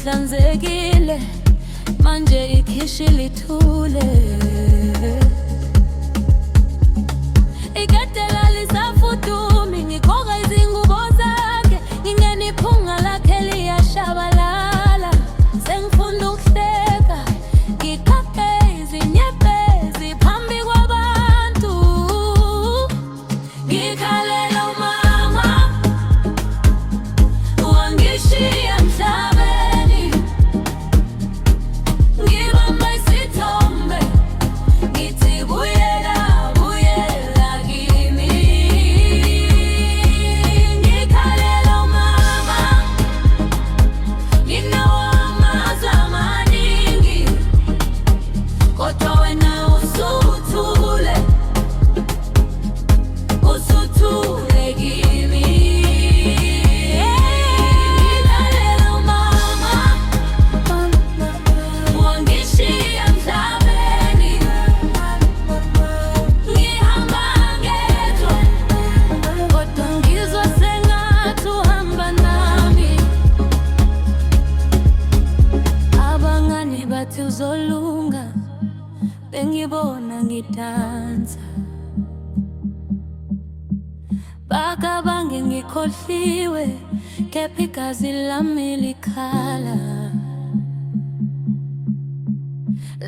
ihlanzekile, manje ikhishi lithule. Iketela lisafudumi, ngigqoka izingubo zakhe, ngingena iphunga lakhe liyashabalala. Sengifunda ukuhleka, ngikhaphe izinyembezi phambi kwabantu. Ngikhalela umama, wangishiya emhlabeni. Ngibamba isithombe, ngithi buyela, buyela kimi. Ngikhalela umama, nginawo amazwi amaningi, kodwa wena usuthule, usuthule kimi. Ngikhalela umama, wangishiya emhlabeni. Ngihamba ngedwa, kodwa ngizwa sengathi uhamba nami. Abangani bathi uzolunga, bengibona ngidansa. Bakabange ngikhohliwe, kepha igazi lami likhala.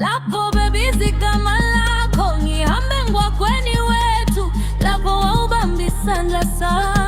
Lapho bebiza igama lakho, ngihambe ngwagweni wethu, lapho wawubamba isandla sami.